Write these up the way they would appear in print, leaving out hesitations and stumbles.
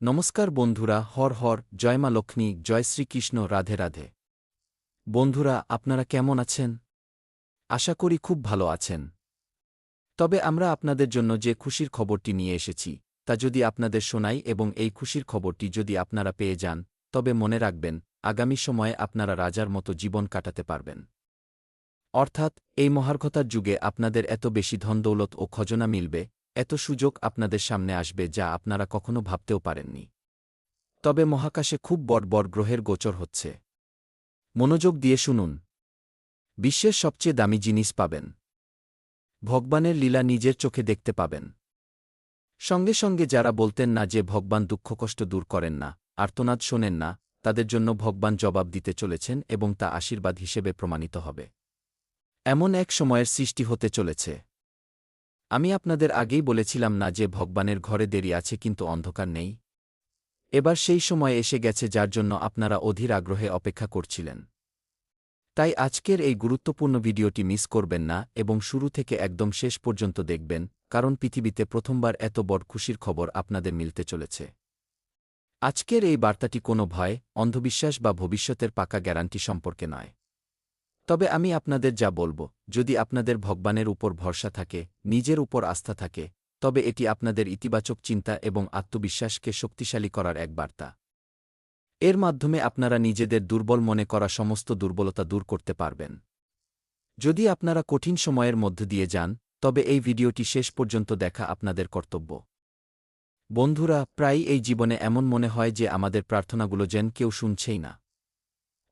নমস্কার বন্ধুরা, হর হর, জয় মা লক্ষ্মী, জয় শ্রীকৃষ্ণ, রাধে রাধে। বন্ধুরা, আপনারা কেমন আছেন? আশা করি খুব ভালো আছেন। তবে আমরা আপনাদের জন্য যে খুশির খবরটি নিয়ে এসেছি তা যদি আপনাদের শোনাই এবং এই খুশির খবরটি যদি আপনারা পেয়ে যান, তবে মনে রাখবেন আগামী সময়ে আপনারা রাজার মতো জীবন কাটাতে পারবেন। অর্থাৎ এই মহার্ঘতার যুগে আপনাদের এত বেশি ধনদৌলত ও খজনা মিলবে, এত সুযোগ আপনাদের সামনে আসবে যা আপনারা কখনো ভাবতেও পারেননি। তবে মহাকাশে খুব বড় বড় গ্রহের গোচর হচ্ছে। মনোযোগ দিয়ে শুনুন। বিশ্বের সবচেয়ে দামি জিনিস পাবেন। ভগবানের লীলা নিজের চোখে দেখতে পাবেন। সঙ্গে সঙ্গে যারা বলতেন না যে ভগবান দুঃখকষ্ট দূর করেন না, আর্তনাদ শোনেন না, তাদের জন্য ভগবান জবাব দিতে চলেছেন এবং তা আশীর্বাদ হিসেবে প্রমাণিত হবে। এমন এক সময়ের সৃষ্টি হতে চলেছে। আমি আপনাদের আগেই বলেছিলাম না যে ভগবানের ঘরে দেরি আছে কিন্তু অন্ধকার নেই। এবার সেই সময় এসে গেছে যার জন্য আপনারা অধীর আগ্রহে অপেক্ষা করছিলেন। তাই আজকের এই গুরুত্বপূর্ণ ভিডিওটি মিস করবেন না এবং শুরু থেকে একদম শেষ পর্যন্ত দেখবেন, কারণ পৃথিবীতে প্রথমবার এত বড় খুশির খবর আপনাদের মিলতে চলেছে। আজকের এই বার্তাটি কোনো ভয়, অন্ধবিশ্বাস বা ভবিষ্যতের পাকা গ্যারান্টি সম্পর্কে নয়। তবে আমি আপনাদের যা বলব, যদি আপনাদের ভগবানের উপর ভরসা থাকে, নিজের উপর আস্থা থাকে, তবে এটি আপনাদের ইতিবাচক চিন্তা এবং আত্মবিশ্বাসকে শক্তিশালী করার এক বার্তা। এর মাধ্যমে আপনারা নিজেদের দুর্বল মনে করা সমস্ত দুর্বলতা দূর করতে পারবেন। যদি আপনারা কঠিন সময়ের মধ্য দিয়ে যান, তবে এই ভিডিওটি শেষ পর্যন্ত দেখা আপনাদের কর্তব্য। বন্ধুরা, প্রায়ই এই জীবনে এমন মনে হয় যে আমাদের প্রার্থনাগুলো যেন কেউ শুনছেই না।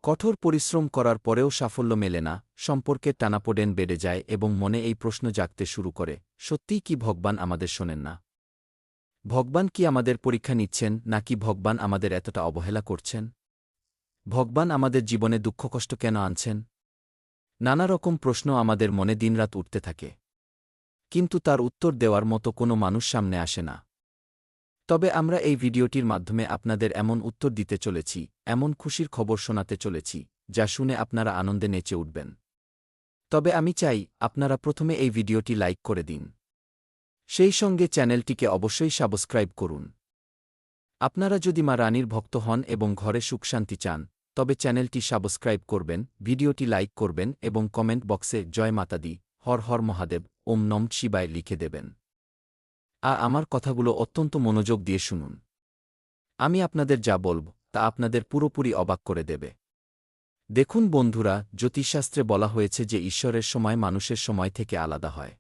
কঠোর পরিশ্রম করার পরেও সাফল্য মেলে না, সম্পর্কের টানাপোড়েন বেড়ে যায় এবং মনে এই প্রশ্ন জাগতে শুরু করে, সত্যিই কি ভগবান আমাদের শোনেন না? ভগবান কি আমাদের পরীক্ষা নিচ্ছেন, নাকি ভগবান আমাদের এতটা অবহেলা করছেন? ভগবান আমাদের জীবনে দুঃখকষ্ট কেন আনছেন? নানা রকম প্রশ্ন আমাদের মনে দিনরাত উঠতে থাকে। কিন্তু তার উত্তর দেওয়ার মতো কোনো মানুষ সামনে আসে না। তবে আমরা এই ভিডিওটির মাধ্যমে আপনাদের এমন উত্তর দিতে চলেছি, এমন খুশির খবর শোনাতে চলেছি, যা শুনে আপনারা আনন্দে নেচে উঠবেন। তবে আমি চাই আপনারা প্রথমে এই ভিডিওটি লাইক করে দিন। সেই সঙ্গে চ্যানেলটিকে অবশ্যই সাবস্ক্রাইব করুন। আপনারা যদি মা রানীর ভক্ত হন এবং ঘরে সুখশান্তি চান, তবে চ্যানেলটি সাবস্ক্রাইব করবেন, ভিডিওটি লাইক করবেন এবং কমেন্ট বক্সে জয় মাতা দি, হর হর মহাদেব, ওম নম শিবায় লিখে দেবেন। আমার কথাগুলো অত্যন্ত মনোযোগ দিয়ে শুনুন। আমি আপনাদের যা বলব তা আপনাদের পুরোপুরি অবাক করে দেবে। দেখুন বন্ধুরা, জ্যোতিষশাস্ত্রে বলা হয়েছে যে ঈশ্বরের সময় মানুষের সময় থেকে আলাদা হয়।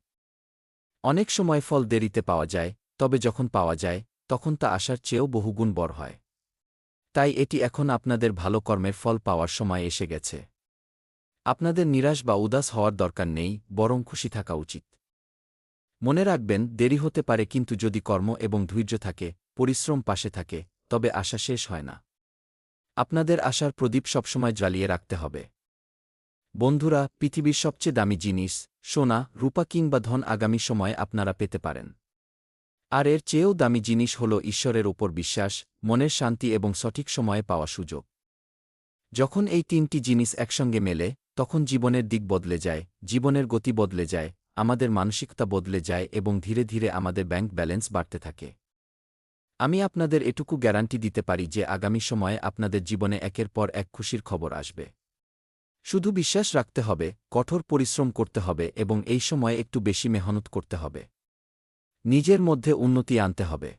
অনেক সময় ফল দেরিতে পাওয়া যায়, তবে যখন পাওয়া যায়, তখন তা আশার চেয়েও বহুগুণ বড় হয়। তাই এটি এখন আপনাদের ভালো কর্মের ফল পাওয়ার সময় এসে গেছে। আপনাদের নিরাশ বা উদাস হওয়ার দরকার নেই, বরং খুশি থাকা উচিত। মনে রাখবেন, দেরি হতে পারে কিন্তু যদি কর্ম এবং ধৈর্য থাকে, পরিশ্রম পাশে থাকে, তবে আশা শেষ হয় না। আপনাদের আশার প্রদীপ সবসময় জ্বালিয়ে রাখতে হবে। বন্ধুরা, পৃথিবীর সবচেয়ে দামি জিনিস, সোনা, রূপা কিংবা ধন আগামী সময়ে আপনারা পেতে পারেন। আর এর চেয়েও দামি জিনিস হল ঈশ্বরের ওপর বিশ্বাস, মনের শান্তি এবং সঠিক সময়ে পাওয়া সুযোগ। যখন এই তিনটি জিনিস একসঙ্গে মেলে, তখন জীবনের দিক বদলে যায়, জীবনের গতি বদলে যায়, আমাদের মানসিকতা বদলে যায় এবং ধীরে ধীরে আমাদের ব্যাংক ব্যালেন্স বাড়তে থাকে। আমি আপনাদের এটুকু গ্যারান্টি দিতে পারি যে আগামী সময়ে আপনাদের জীবনে একের পর এক খুশির খবর আসবে। শুধু বিশ্বাস রাখতে হবে, কঠোর পরিশ্রম করতে হবে এবং এই সময়ে একটু বেশি মেহনত করতে হবে। নিজের মধ্যে উন্নতি আনতে হবে।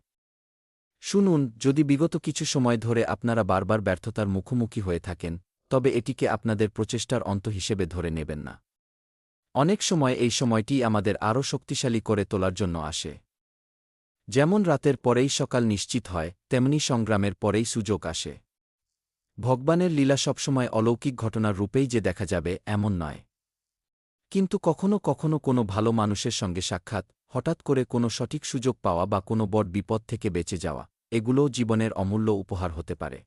শুনুন, যদি বিগত কিছু সময় ধরে আপনারা বারবার ব্যর্থতার মুখোমুখি হয়ে থাকেন, তবে এটিকে আপনাদের প্রচেষ্টার অন্ত হিসেবে ধরে নেবেন না। অনেক সময় এই সময়টি আমাদের আরও শক্তিশালী করে তোলার জন্য আসে। যেমন রাতের পরেই সকাল নিশ্চিত হয়, তেমনি সংগ্রামের পরেই সুযোগ আসে। ভগবানের লীলা সবসময় অলৌকিক ঘটনার রূপেই যে দেখা যাবে এমন নয়। কিন্তু কখনো কখনো কোনো ভালো মানুষের সঙ্গে সাক্ষাৎ, হঠাৎ করে কোনো সঠিক সুযোগ পাওয়া বা কোনো বড় বিপদ থেকে বেঁচে যাওয়া, এগুলোও জীবনের অমূল্য উপহার হতে পারে।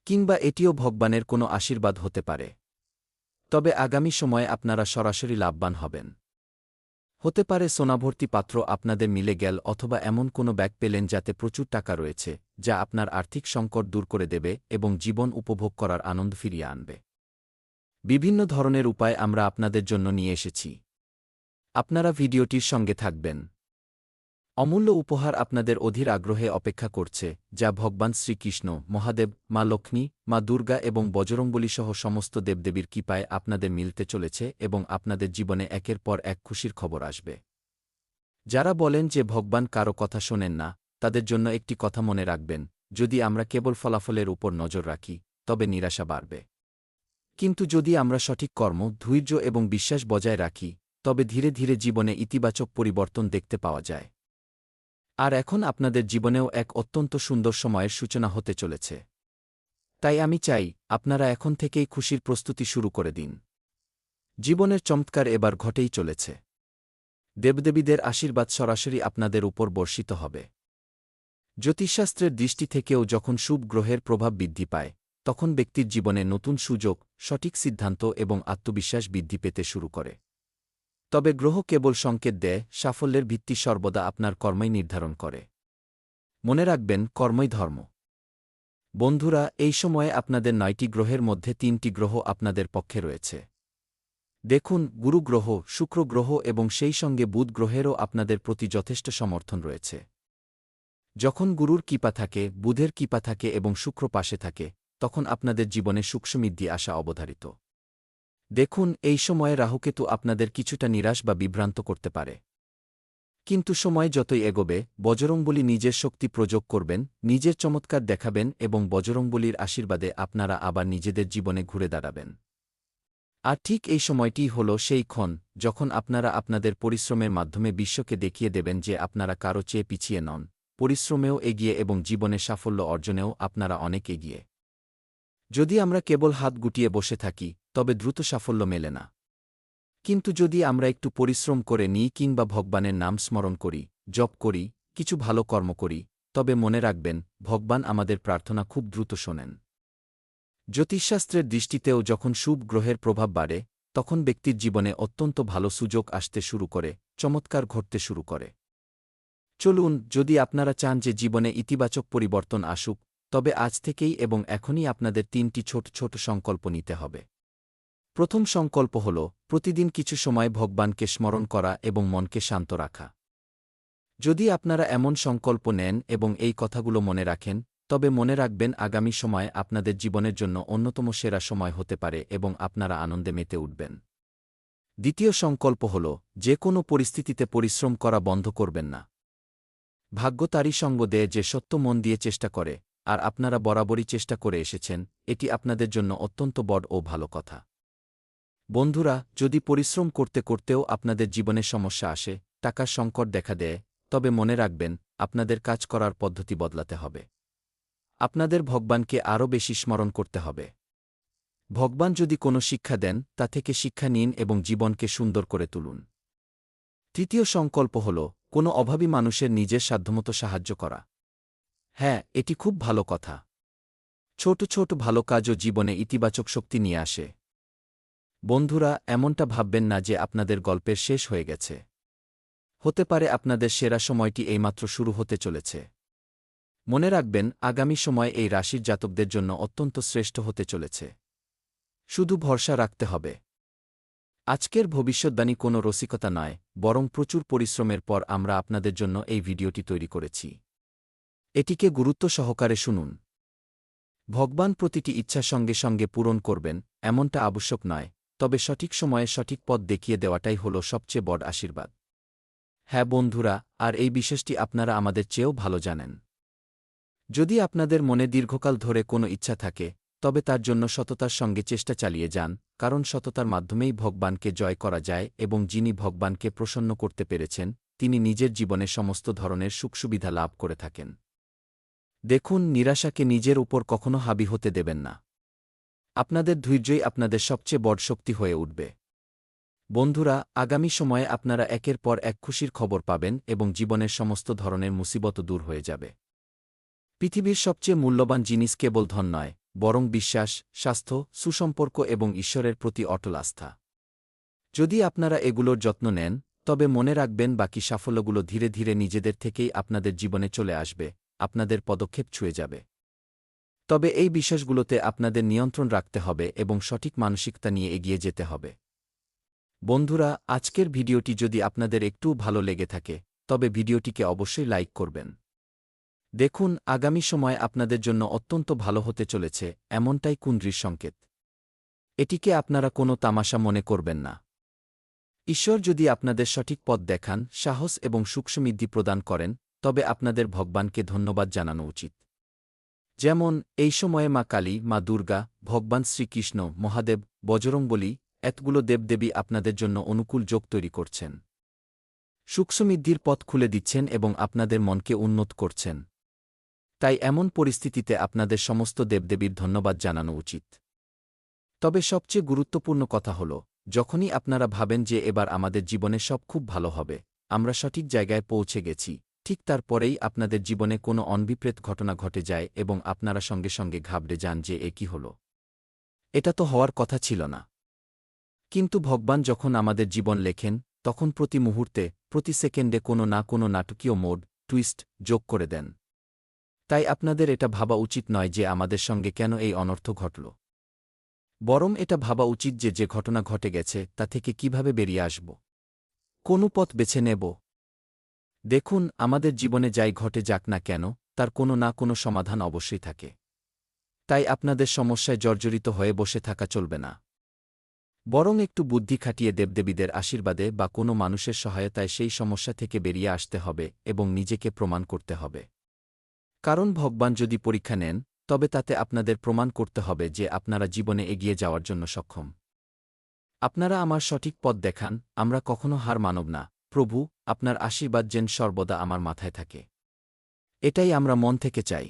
কিংবা এটিও ভগবানের কোনো আশীর্বাদ হতে পারে। তবে আগামী সময়ে আপনারা সরাসরি লাভবান হবেন। হতে পারে সোনাভর্তি পাত্র আপনাদের মিলে গেল, অথবা এমন কোনো ব্যাগ পেলেন যাতে প্রচুর টাকা রয়েছে, যা আপনার আর্থিক সংকট দূর করে দেবে এবং জীবন উপভোগ করার আনন্দ ফিরিয়ে আনবে। বিভিন্ন ধরনের উপায় আমরা আপনাদের জন্য নিয়ে এসেছি। আপনারা ভিডিওটির সঙ্গে থাকবেন। অমূল্য উপহার আপনাদের অধীর আগ্রহে অপেক্ষা করছে, যা ভগবান শ্রীকৃষ্ণ, মহাদেব, মা লক্ষ্মী, মা দুর্গা এবং বজরংবলীসহ সমস্ত দেবদেবীর কৃপায় আপনাদের মিলতে চলেছে এবং আপনাদের জীবনে একের পর এক খুশির খবর আসবে। যারা বলেন যে ভগবান কারো কথা শোনেন না, তাদের জন্য একটি কথা মনে রাখবেন, যদি আমরা কেবল ফলাফলের উপর নজর রাখি, তবে নিরাশা বাড়বে। কিন্তু যদি আমরা সঠিক কর্ম, ধৈর্য এবং বিশ্বাস বজায় রাখি, তবে ধীরে ধীরে জীবনে ইতিবাচক পরিবর্তন দেখতে পাওয়া যায়। আর এখন আপনাদের জীবনেও এক অত্যন্ত সুন্দর সময়ের সূচনা হতে চলেছে। তাই আমি চাই, আপনারা এখন থেকেই খুশির প্রস্তুতি শুরু করে দিন। জীবনের চমৎকার এবার ঘটেই চলেছে। দেবদেবীদের আশীর্বাদ সরাসরি আপনাদের উপর বর্ষিত হবে। জ্যোতিষশাস্ত্রের দৃষ্টি থেকেও যখন শুভ গ্রহের প্রভাব বৃদ্ধি পায়, তখন ব্যক্তির জীবনে নতুন সুযোগ, সঠিক সিদ্ধান্ত এবং আত্মবিশ্বাস বৃদ্ধি পেতে শুরু করে। তবে গ্রহ কেবল সংকেত দেয়, সাফল্যের ভিত্তি সর্বদা আপনার কর্মই নির্ধারণ করে। মনে রাখবেন, কর্মই ধর্ম। বন্ধুরা, এই সময়ে আপনাদের 9টি গ্রহের মধ্যে 3টি গ্রহ আপনাদের পক্ষে রয়েছে। দেখুন, গুরু গ্রহ, শুক্র গ্রহ এবং সেই সঙ্গে বুধ গ্রহেরও আপনাদের প্রতি যথেষ্ট সমর্থন রয়েছে। যখন গুরুর কৃপা থাকে, বুধের কৃপা থাকে এবং শুক্র পাশে থাকে, তখন আপনাদের জীবনে সুখ-সমৃদ্ধি আসা অবধারিত। দেখুন, এই সময়ে রাহুকেতু আপনাদের কিছুটা নিরাশ বা বিভ্রান্ত করতে পারে। কিন্তু সময় যতই এগোবে, বজরংবলী নিজের শক্তি প্রয়োগ করবেন, নিজের চমৎকার দেখাবেন এবং বজরংবলীর আশীর্বাদে আপনারা আবার নিজেদের জীবনে ঘুরে দাঁড়াবেন। আর ঠিক এই সময়টিই হল সেই ক্ষণ, যখন আপনারা আপনাদের পরিশ্রমের মাধ্যমে বিশ্বকে দেখিয়ে দেবেন যে আপনারা কারো চেয়ে পিছিয়ে নন, পরিশ্রমেও এগিয়ে এবং জীবনে সাফল্য অর্জনেও আপনারা অনেক এগিয়ে। যদি আমরা কেবল হাত গুটিয়ে বসে থাকি, তবে দ্রুত সাফল্য মেলে না। কিন্তু যদি আমরা একটু পরিশ্রম করে নিই কিংবা ভগবানের নাম স্মরণ করি, জপ করি, কিছু ভালো কর্ম করি, তবে মনে রাখবেন, ভগবান আমাদের প্রার্থনা খুব দ্রুত শোনেন। জ্যোতিষশাস্ত্রের দৃষ্টিতেও যখন শুভ গ্রহের প্রভাব বাড়ে, তখন ব্যক্তির জীবনে অত্যন্ত ভালো সুযোগ আসতে শুরু করে, চমৎকার ঘটতে শুরু করে। চলুন, যদি আপনারা চান যে জীবনে ইতিবাচক পরিবর্তন আসুক, তবে আজ থেকেই এবং এখনই আপনাদের 3টি ছোট ছোট সংকল্প নিতে হবে। প্রথম সংকল্প হল, প্রতিদিন কিছু সময় ভগবানকে স্মরণ করা এবং মনকে শান্ত রাখা। যদি আপনারা এমন সংকল্প নেন এবং এই কথাগুলো মনে রাখেন, তবে মনে রাখবেন, আগামী সময় আপনাদের জীবনের জন্য অন্যতম সেরা সময় হতে পারে এবং আপনারা আনন্দে মেতে উঠবেন। দ্বিতীয় সংকল্প হল, যে কোনো পরিস্থিতিতে পরিশ্রম করা বন্ধ করবেন না। ভাগ্য তারই সঙ্গ দেয় যে সত্য মন দিয়ে চেষ্টা করে, আর আপনারা বরাবরই চেষ্টা করে এসেছেন, এটি আপনাদের জন্য অত্যন্ত বড় ও ভালো কথা। বন্ধুরা, যদি পরিশ্রম করতে করতেও আপনাদের জীবনে সমস্যা আসে, টাকার সংকট দেখা দেয়, তবে মনে রাখবেন, আপনাদের কাজ করার পদ্ধতি বদলাতে হবে। আপনাদের ভগবানকে আরও বেশি স্মরণ করতে হবে। ভগবান যদি কোনো শিক্ষা দেন, তা থেকে শিক্ষা নিন এবং জীবনকে সুন্দর করে তুলুন। তৃতীয় সংকল্প হল, কোনো অভাবী মানুষের নিজের সাধ্যমতো সাহায্য করা। হ্যাঁ, এটি খুব ভালো কথা। ছোট ছোট ভালো কাজও জীবনে ইতিবাচক শক্তি নিয়ে আসে। বন্ধুরা, এমনটা ভাববেন না যে আপনাদের গল্পের শেষ হয়ে গেছে। হতে পারে আপনাদের সেরা সময়টি এইমাত্র শুরু হতে চলেছে। মনে রাখবেন, আগামী সময় এই রাশির জাতকদের জন্য অত্যন্ত শ্রেষ্ঠ হতে চলেছে। শুধু ভরসা রাখতে হবে। আজকের ভবিষ্যদ্বাণী কোনো রসিকতা নয়, বরং প্রচুর পরিশ্রমের পর আমরা আপনাদের জন্য এই ভিডিওটি তৈরি করেছি। এটিকে গুরুত্ব সহকারে শুনুন। ভগবান প্রতিটি ইচ্ছা সঙ্গে সঙ্গে পূরণ করবেন, এমনটা আবশ্যক নয়, তবে সঠিক সময়ে সঠিক পথ দেখিয়ে দেওয়াটাই হল সবচেয়ে বড় আশীর্বাদ। হ্যাঁ বন্ধুরা, আর এই বিশেষটি আপনারা আমাদের চেয়েও ভালো জানেন। যদি আপনাদের মনে দীর্ঘকাল ধরে কোনো ইচ্ছা থাকে, তবে তার জন্য সততার সঙ্গে চেষ্টা চালিয়ে যান, কারণ সততার মাধ্যমেই ভগবানকে জয় করা যায় এবং যিনি ভগবানকে প্রসন্ন করতে পেরেছেন, তিনি নিজের জীবনে সমস্ত ধরনের সুখসুবিধা লাভ করে থাকেন। দেখুন, নিরাশাকে নিজের উপর কখনো হাবি হতে দেবেন না। আপনাদের ধৈর্যই আপনাদের সবচেয়ে বড় শক্তি হয়ে উঠবে। বন্ধুরা, আগামী সময়ে আপনারা একের পর এক খুশির খবর পাবেন এবং জীবনের সমস্ত ধরনের মুসিবত দূর হয়ে যাবে। পৃথিবীর সবচেয়ে মূল্যবান জিনিস কেবল ধন নয়, বরং বিশ্বাস, স্বাস্থ্য, সুসম্পর্ক এবং ঈশ্বরের প্রতি অটল আস্থা। যদি আপনারা এগুলোর যত্ন নেন, তবে মনে রাখবেন, বাকি সাফল্যগুলো ধীরে ধীরে নিজেদের থেকেই আপনাদের জীবনে চলে আসবে, আপনাদের পদক্ষেপ ছুঁয়ে যাবে। তবে এই বিশ্বাসগুলোতে আপনাদের নিয়ন্ত্রণ রাখতে হবে এবং সঠিক মানসিকতা নিয়ে এগিয়ে যেতে হবে। বন্ধুরা, আজকের ভিডিওটি যদি আপনাদের একটুও ভালো লেগে থাকে, তবে ভিডিওটিকে অবশ্যই লাইক করবেন। দেখুন, আগামী সময় আপনাদের জন্য অত্যন্ত ভালো হতে চলেছে, এমনটাই কুণ্ডলীর সংকেত। এটিকে আপনারা কোনো তামাশা মনে করবেন না। ঈশ্বর যদি আপনাদের সঠিক পথ দেখান, সাহস এবং সুখসমৃদ্ধি প্রদান করেন, তবে আপনাদের ভগবানকে ধন্যবাদ জানানো উচিত। যেমন, এই সময়ে মা কালী, মা দুর্গা, ভগবান শ্রীকৃষ্ণ, মহাদেব, বজরংবলী এতগুলো দেবদেবী আপনাদের জন্য অনুকূল যোগ তৈরি করছেন। সুখসমৃদ্ধির পথ খুলে দিচ্ছেন এবং আপনাদের মনকে উন্নত করছেন। তাই এমন পরিস্থিতিতে আপনাদের সমস্ত দেবদেবীর ধন্যবাদ জানানো উচিত। তবে সবচেয়ে গুরুত্বপূর্ণ কথা হল, যখনই আপনারা ভাবেন যে এবার আমাদের জীবনে সব খুব ভালো হবে, আমরা সঠিক জায়গায় পৌঁছে গেছি, ঠিক তারপরেই আপনাদের জীবনে কোনো অনভিপ্রেত ঘটনা ঘটে যায় এবং আপনারা সঙ্গে সঙ্গে ঘাবড়ে যান যে এ কি হল, এটা তো হওয়ার কথা ছিল না। কিন্তু ভগবান যখন আমাদের জীবন লেখেন, তখন প্রতি মুহূর্তে, প্রতি সেকেন্ডে কোনো না কোনো নাটকীয় মোড, টুইস্ট যোগ করে দেন। তাই আপনাদের এটা ভাবা উচিত নয় যে আমাদের সঙ্গে কেন এই অনর্থ ঘটল। বরং এটা ভাবা উচিত যে যে ঘটনা ঘটে গেছে তা থেকে কিভাবে বেরিয়ে আসব, কোন পথ বেছে নেব। দেখুন, আমাদের জীবনে যাই ঘটে যাক না কেন, তার কোনো না কোনো সমাধান অবশ্যই থাকে। তাই আপনাদের সমস্যায় জর্জরিত হয়ে বসে থাকা চলবে না। বরং একটু বুদ্ধি খাটিয়ে দেবদেবীদের আশীর্বাদে বা কোনো মানুষের সহায়তায় সেই সমস্যা থেকে বেরিয়ে আসতে হবে এবং নিজেকে প্রমাণ করতে হবে। কারণ ভগবান যদি পরীক্ষা নেন, তবে তাতে আপনাদের প্রমাণ করতে হবে যে আপনারা জীবনে এগিয়ে যাওয়ার জন্য সক্ষম। আপনারা আমার সঠিক পথ দেখান, আমরা কখনো হার মানব না। প্রভু, আপনার আশীর্বাদ যেন সর্বদা আমার মাথায় থাকে। এটাই আমরা মন থেকে চাই।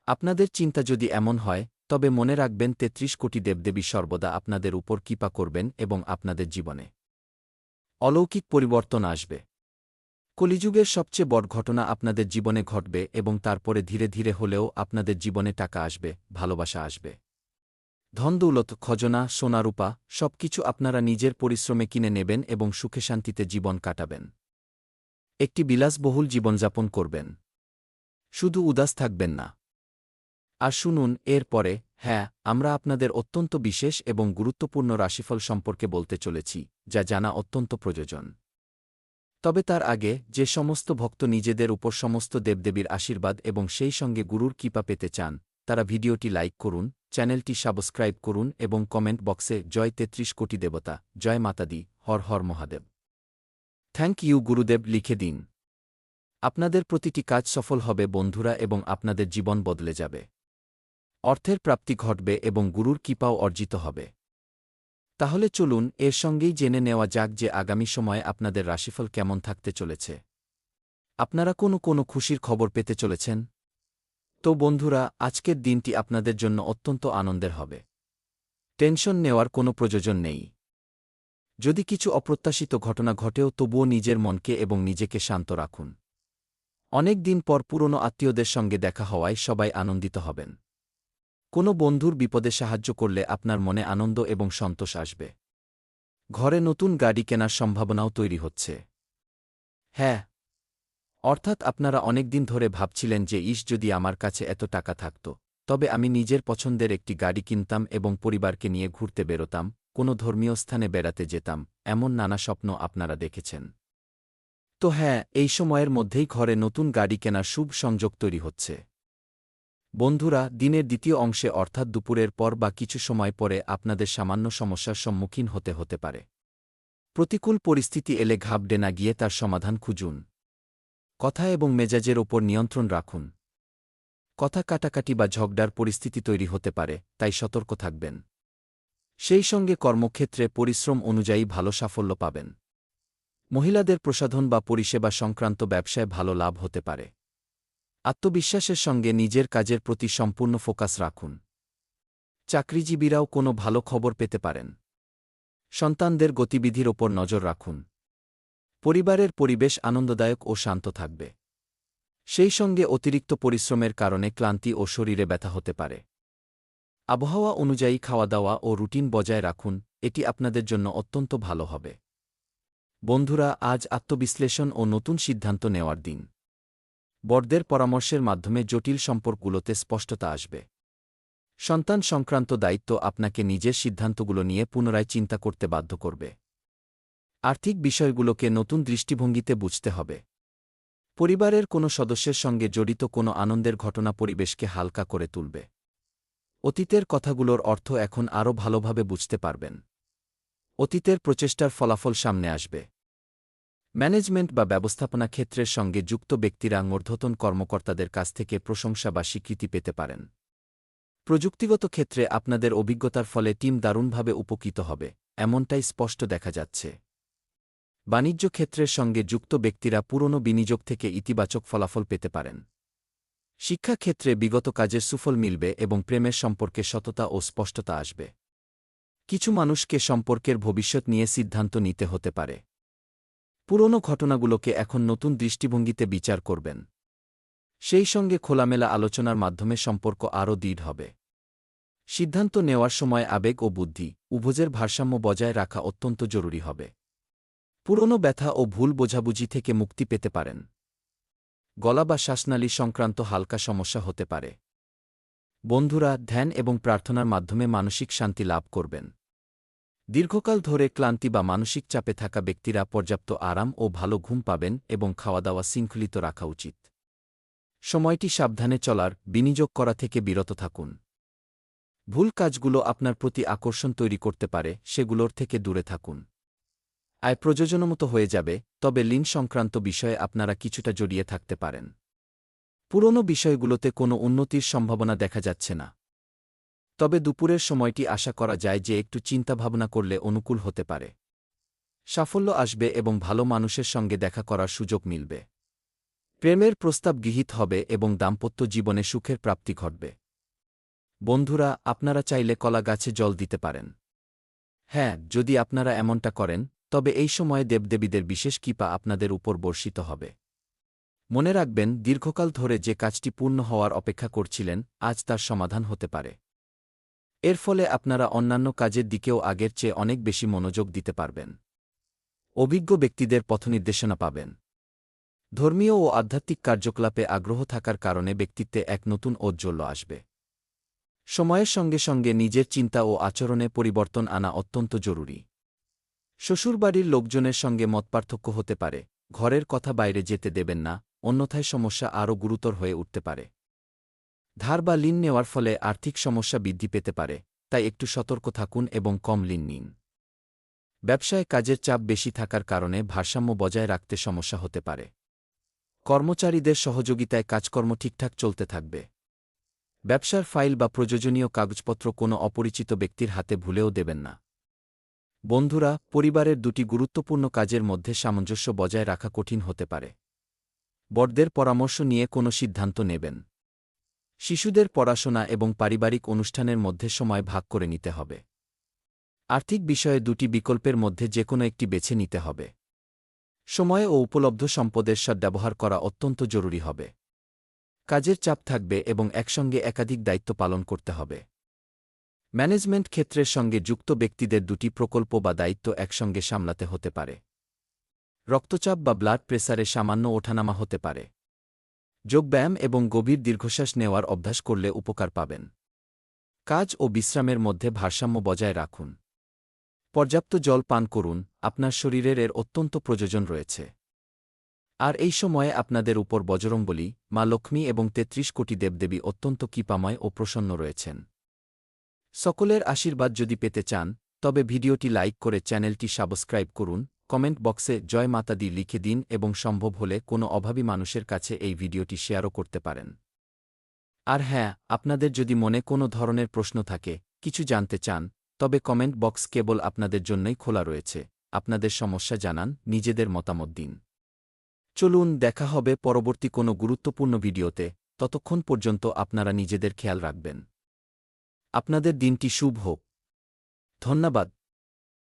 আপনাদের চিন্তা যদি এমন হয়, তবে মনে রাখবেন ৩৩ কোটি দেবদেবী সর্বদা আপনাদের উপর কৃপা করবেন এবং আপনাদের জীবনে অলৌকিক পরিবর্তন আসবে। কলিযুগের সবচেয়ে বড় ঘটনা আপনাদের জীবনে ঘটবে এবং তারপরে ধীরে ধীরে হলেও আপনাদের জীবনে টাকা আসবে, ভালোবাসা আসবে। ধনদৌলত, খজনা, সোনারূপা সবকিছু আপনারা নিজের পরিশ্রমে কিনে নেবেন এবং সুখে শান্তিতে জীবন কাটাবেন। একটি বিলাসবহুল জীবনযাপন করবেন। শুধু উদাস থাকবেন না। আর শুনুন, এর পরে, হ্যাঁ, আমরা আপনাদের অত্যন্ত বিশেষ এবং গুরুত্বপূর্ণ রাশিফল সম্পর্কে বলতে চলেছি, যা জানা অত্যন্ত প্রয়োজন। তবে তার আগে, যে সমস্ত ভক্ত নিজেদের উপর সমস্ত দেবদেবীর আশীর্বাদ এবং সেই সঙ্গে গুরুর কৃপা পেতে চান, তারা ভিডিওটি লাইক করুন, চ্যানেলটি সাবস্ক্রাইব করুন এবং কমেন্ট বক্সে জয় ৩৩ কোটি দেবতা, জয় মাতাদি, হর হর মহাদেব, থ্যাংক ইউ গুরুদেব লিখে দিন। আপনাদের প্রতিটি কাজ সফল হবে বন্ধুরা এবং আপনাদের জীবন বদলে যাবে। অর্থের প্রাপ্তি ঘটবে এবং গুরুর কৃপাও অর্জিত হবে। তাহলে চলুন এর সঙ্গেই জেনে নেওয়া যাক যে আগামী সময়ে আপনাদের রাশিফল কেমন থাকতে চলেছে। আপনারা কোনো খুশির খবর পেতে চলেছেন? তো বন্ধুরা, আজকের দিনটি আপনাদের জন্য অত্যন্ত আনন্দের হবে। টেনশন নেওয়ার কোনো প্রয়োজন নেই। যদি কিছু অপ্রত্যাশিত ঘটনা ঘটেও তবুও নিজের মনকে এবং নিজেকে শান্ত রাখুন। অনেক দিন পর পুরনো আত্মীয়দের সঙ্গে দেখা হওয়ায় সবাই আনন্দিত হবেন। কোনো বন্ধুর বিপদে সাহায্য করলে আপনার মনে আনন্দ এবং সন্তোষ আসবে। ঘরে নতুন গাড়ি কেনার সম্ভাবনাও তৈরি হচ্ছে। হ্যাঁ, অর্থাৎ আপনারা অনেকদিন ধরে ভাবছিলেন যে যদি আমার কাছে এত টাকা থাকত, তবে আমি নিজের পছন্দের একটি গাড়ি কিনতাম এবং পরিবারকে নিয়ে ঘুরতে বেরোতাম, কোনো ধর্মীয় স্থানে বেড়াতে যেতাম, এমন নানা স্বপ্ন আপনারা দেখেছেন। তো হ্যাঁ, এই সময়ের মধ্যেই ঘরে নতুন গাড়ি কেনার শুভ সংযোগ তৈরি হচ্ছে। বন্ধুরা, দিনের দ্বিতীয় অংশে অর্থাৎ দুপুরের পর বা কিছু সময় পরে আপনাদের সামান্য সমস্যার সম্মুখীন হতে পারে। প্রতিকূল পরিস্থিতি এলে ঘাবড়ে না গিয়ে তার সমাধান খুঁজুন। কথা এবং মেজাজের ওপর নিয়ন্ত্রণ রাখুন। কথা কাটাকাটি বা ঝগড়ার পরিস্থিতি তৈরি হতে পারে, তাই সতর্ক থাকবেন। সেই সঙ্গে কর্মক্ষেত্রে পরিশ্রম অনুযায়ী ভালো সাফল্য পাবেন। মহিলাদের প্রসাধন বা পরিষেবা সংক্রান্ত ব্যবসায় ভালো লাভ হতে পারে। আত্মবিশ্বাসের সঙ্গে নিজের কাজের প্রতি সম্পূর্ণ ফোকাস রাখুন। চাকরিজীবীরাও কোনো ভালো খবর পেতে পারেন। সন্তানদের গতিবিধির ওপর নজর রাখুন। পরিবারের পরিবেশ আনন্দদায়ক ও শান্ত থাকবে। সেই সঙ্গে অতিরিক্ত পরিশ্রমের কারণে ক্লান্তি ও শরীরে ব্যথা হতে পারে। আবহাওয়া অনুযায়ী খাওয়া দাওয়া ও রুটিন বজায় রাখুন, এটি আপনাদের জন্য অত্যন্ত ভালো হবে। বন্ধুরা, আজ আত্মবিশ্লেষণ ও নতুন সিদ্ধান্ত নেওয়ার দিন। বড়দের পরামর্শের মাধ্যমে জটিল সম্পর্কগুলোতে স্পষ্টতা আসবে। সন্তান সংক্রান্ত দায়িত্ব আপনাকে নিজের সিদ্ধান্তগুলো নিয়ে পুনরায় চিন্তা করতে বাধ্য করবে। আর্থিক বিষয়গুলোকে নতুন দৃষ্টিভঙ্গিতে বুঝতে হবে। পরিবারের কোনো সদস্যের সঙ্গে জড়িত কোনো আনন্দের ঘটনা পরিবেশকে হালকা করে তুলবে। অতীতের কথাগুলোর অর্থ এখন আরও ভালোভাবে বুঝতে পারবেন। অতীতের প্রচেষ্টার ফলাফল সামনে আসবে। ম্যানেজমেন্ট বা ব্যবস্থাপনা ক্ষেত্রের সঙ্গে যুক্ত ব্যক্তিরা ঊর্ধ্বতন কর্মকর্তাদের কাছ থেকে প্রশংসা বা স্বীকৃতি পেতে পারেন। প্রযুক্তিগত ক্ষেত্রে আপনাদের অভিজ্ঞতার ফলে টিম দারুণভাবে উপকৃত হবে, এমনটাই স্পষ্ট দেখা যাচ্ছে। বাণিজ্য ক্ষেত্রের সঙ্গে যুক্ত ব্যক্তিরা পুরনো বিনিয়োগ থেকে ইতিবাচক ফলাফল পেতে পারেন। শিক্ষাক্ষেত্রে বিগত কাজের সুফল মিলবে এবং প্রেমের সম্পর্কে সততা ও স্পষ্টতা আসবে। কিছু মানুষকে সম্পর্কের ভবিষ্যৎ নিয়ে সিদ্ধান্ত নিতে হতে পারে। পুরনো ঘটনাগুলোকে এখন নতুন দৃষ্টিভঙ্গিতে বিচার করবেন। সেই সঙ্গে খোলামেলা আলোচনার মাধ্যমে সম্পর্ক আরও দৃঢ় হবে। সিদ্ধান্ত নেওয়ার সময় আবেগ ও বুদ্ধি উভয়ের ভারসাম্য বজায় রাখা অত্যন্ত জরুরি হবে। পুরনো ব্যথা ও ভুল বোঝাবুঝি থেকে মুক্তি পেতে পারেন। গলা বা শ্বাসনালী সংক্রান্ত হালকা সমস্যা হতে পারে। বন্ধুরা, ধ্যান এবং প্রার্থনার মাধ্যমে মানসিক শান্তি লাভ করবেন। দীর্ঘকাল ধরে ক্লান্তি বা মানসিক চাপে থাকা ব্যক্তিরা পর্যাপ্ত আরাম ও ভালো ঘুম পাবেন এবং খাওয়া-দাওয়া শৃঙ্খলিত রাখা উচিত। সময়টি সাবধানে চলার, বিনিয়োগ করা থেকে বিরত থাকুন। ভুল কাজগুলো আপনার প্রতি আকর্ষণ তৈরি করতে পারে, সেগুলোর থেকে দূরে থাকুন। আয় প্রয়োজনমতো হয়ে যাবে, তবে ঋণ সংক্রান্ত বিষয়ে আপনারা কিছুটা জড়িয়ে থাকতে পারেন। পুরনো বিষয়গুলোতে কোনো উন্নতির সম্ভাবনা দেখা যাচ্ছে না। তবে দুপুরের সময়টি আশা করা যায় যে একটু চিন্তাভাবনা করলে অনুকূল হতে পারে। সাফল্য আসবে এবং ভালো মানুষের সঙ্গে দেখা করার সুযোগ মিলবে। প্রেমের প্রস্তাব গৃহীত হবে এবং দাম্পত্য জীবনে সুখের প্রাপ্তি ঘটবে। বন্ধুরা, আপনারা চাইলে কলা গাছে জল দিতে পারেন। হ্যাঁ, যদি আপনারা এমনটা করেন, তবে এই সময়ে দেবদেবীদের বিশেষ কৃপা আপনাদের উপর বর্ষিত হবে। মনে রাখবেন, দীর্ঘকাল ধরে যে কাজটি পূর্ণ হওয়ার অপেক্ষা করছিলেন, আজ তার সমাধান হতে পারে। এর ফলে আপনারা অন্যান্য কাজের দিকেও আগের চেয়ে অনেক বেশি মনোযোগ দিতে পারবেন। অভিজ্ঞ ব্যক্তিদের পথনির্দেশনা পাবেন। ধর্মীয় ও আধ্যাত্মিক কার্যকলাপে আগ্রহ থাকার কারণে ব্যক্তিত্বে এক নতুন ঔজ্জ্বল্য আসবে। সময়ের সঙ্গে সঙ্গে নিজের চিন্তা ও আচরণে পরিবর্তন আনা অত্যন্ত জরুরি। শ্বশুরবাড়ির লোকজনের সঙ্গে মতপার্থক্য হতে পারে, ঘরের কথা বাইরে যেতে দেবেন না, অন্যথায় সমস্যা আরও গুরুতর হয়ে উঠতে পারে। ধার বা ঋণ নেওয়ার ফলে আর্থিক সমস্যা বৃদ্ধি পেতে পারে, তাই একটু সতর্ক থাকুন এবং কম ঋণ নিন। ব্যবসায় কাজের চাপ বেশি থাকার কারণে ভারসাম্য বজায় রাখতে সমস্যা হতে পারে। কর্মচারীদের সহযোগিতায় কাজকর্ম ঠিকঠাক চলতে থাকবে। ব্যবসার ফাইল বা প্রয়োজনীয় কাগজপত্র কোনো অপরিচিত ব্যক্তির হাতে ভুলেও দেবেন না। বন্ধুরা, পরিবারের দুটি গুরুত্বপূর্ণ কাজের মধ্যে সামঞ্জস্য বজায় রাখা কঠিন হতে পারে। বড়দের পরামর্শ নিয়ে কোনো সিদ্ধান্ত নেবেন। শিশুদের পড়াশোনা এবং পারিবারিক অনুষ্ঠানের মধ্যে সময় ভাগ করে নিতে হবে। আর্থিক বিষয়ে দুটি বিকল্পের মধ্যে যেকোনো একটি বেছে নিতে হবে। সময় ও উপলব্ধ সম্পদের সদ্ব্যবহার করা অত্যন্ত জরুরি হবে। কাজের চাপ থাকবে এবং একসঙ্গে একাধিক দায়িত্ব পালন করতে হবে। ম্যানেজমেন্ট ক্ষেত্রের সঙ্গে যুক্ত ব্যক্তিদের দুটি প্রকল্প বা দায়িত্ব একসঙ্গে সামলাতে হতে পারে। রক্তচাপ বা ব্লাড প্রেসারে সামান্য ওঠানামা হতে পারে। যোগব্যায়াম এবং গভীর দীর্ঘশ্বাস নেওয়ার অভ্যাস করলে উপকার পাবেন। কাজ ও বিশ্রামের মধ্যে ভারসাম্য বজায় রাখুন। পর্যাপ্ত জল পান করুন, আপনার শরীরের এর অত্যন্ত প্রয়োজন রয়েছে। আর এই সময়ে আপনাদের উপর বজরংবলী, মা লক্ষ্মী এবং ৩৩ কোটি দেবদেবী অত্যন্ত কৃপাময় ও প্রসন্ন রয়েছেন। সকলের আশীর্বাদ যদি পেতে চান, তবে ভিডিওটি লাইক করে চ্যানেলটি সাবস্ক্রাইব করুন, কমেন্ট বক্সে জয় মাতা দি লিখে দিন এবং সম্ভব হলে কোনো অভাবী মানুষের কাছে এই ভিডিওটি শেয়ারও করতে পারেন। আর হ্যাঁ, আপনাদের যদি মনে কোনো ধরনের প্রশ্ন থাকে, কিছু জানতে চান, তবে কমেন্ট বক্স কেবল আপনাদের জন্যই খোলা রয়েছে। আপনাদের সমস্যা জানান, নিজেদের মতামত দিন। চলুন, দেখা হবে পরবর্তী কোনো গুরুত্বপূর্ণ ভিডিওতে। ততক্ষণ পর্যন্ত আপনারা নিজেদের খেয়াল রাখবেন। আপনাদের দিনটি শুভ হোক। ধন্যবাদ।